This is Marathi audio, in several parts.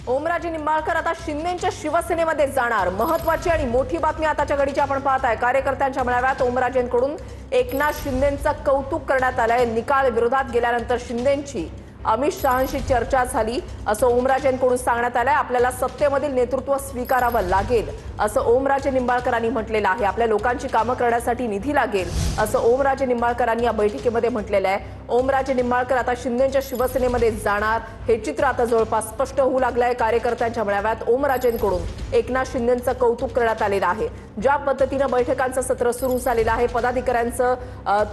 ओमराजे निंबाळकर आता शिंदेच्या शिवसेनेमध्ये जाणार। महत्त्वाची आणि मोठी बातमी आताच्या घडीची आपण पाहताय। कार्यकर्त्यांच्या मेळाव्यात ओमराजेंकडून एकनाथ शिंदेंचं कौतुक करण्यात आलंय। निकाल विरोधात गेल्यानंतर शिंदेंची अमित शहांशी चर्चा झाली असं ओमराजेंकडून सांगण्यात आलंय। आपल्याला सत्तेमधील नेतृत्व स्वीकारावं लागेल असं ओमराजे निंबाळकरांनी म्हटलेलं आहे। आपल्या लोकांची कामं करण्यासाठी निधी लागेल असं ओमराजे निंबाळकरांनी या बैठकीमध्ये म्हटलेलं आहे। ओमराजे निंबाळकर आता शिंदेच्या शिवसेनेमध्ये जाणार हे चित्र आता जवळपास स्पष्ट होऊ लागलंय। कार्यकर्त्यांच्या मेळाव्यात ओमराजेंकडून एकनाथ शिंदेंचं कौतुक करण्यात आलेलं आहे। ज्या पद्धतीनं बैठकांचं सत्र सुरू झालेलं आहे, पदाधिकाऱ्यांचं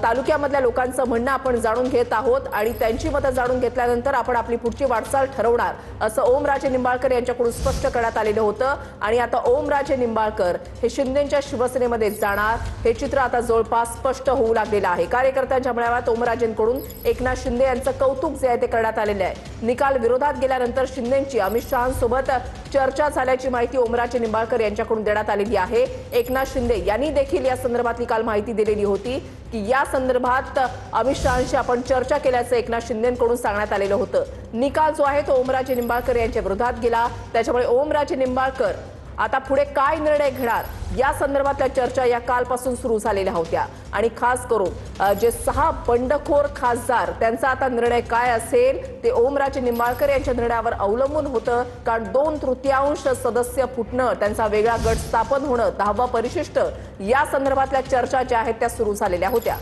तालुक्यामधल्या लोकांचं म्हणणं आपण जाणून घेत आहोत आणि त्यांची मतं जाणून घेतल्यानंतर आपण आपली पुढची वाटचाल ठरवणार असं ओमराजे निंबाळकर यांच्याकडून स्पष्ट करण्यात आलेलं होतं। आणि आता ओमराजे निंबाळकर हे शिंदेच्या शिवसेनेमध्ये जाणार हे चित्र आता जवळपास स्पष्ट होऊ लागलेलं आहे। कार्यकर्त्यांच्या मेळाव्यात ओमराजेंकडून एकनाथ शिंदे यांचं कौतुक जे आहे ते करण्यात आलेलं आहे। निकाल विरोधात गेल्यानंतर शिंदेची अमित शहांसोबत चर्चा झाल्याची माहिती ओमराजे निंबाळकर यांच्याकडून देण्यात आलेली आहे। एकनाथ शिंदे यांनी देखील या संदर्भातली काल माहिती दिलेली होती की या संदर्भात अमित शहांशी आपण चर्चा केल्याचं एकनाथ शिंदेंकडून सांगण्यात आलेलं होतं। निकाल जो आहे तो ओमराजे निंबाळकर यांच्या विरोधात गेला, त्याच्यामुळे ओमराजे निंबाळकर आता पुढे काय निर्णय घेणार या संदर्भातल्या चर्चा या कालपासून सुरू झालेल्या होत्या। आणि खास करून जे 6 बंडखोर खासदार त्यांचा आता निर्णय काय असेल ते ओमराजे निंबाळकर यांच्या निर्णयावर अवलंबून होतं। कारण 2/3 सदस्य फुटणं, त्यांचा वेगळा गट स्थापन होणं, 10वा परिशिष्ट या संदर्भातल्या चर्चा ज्या आहेत त्या सुरू झालेल्या होत्या।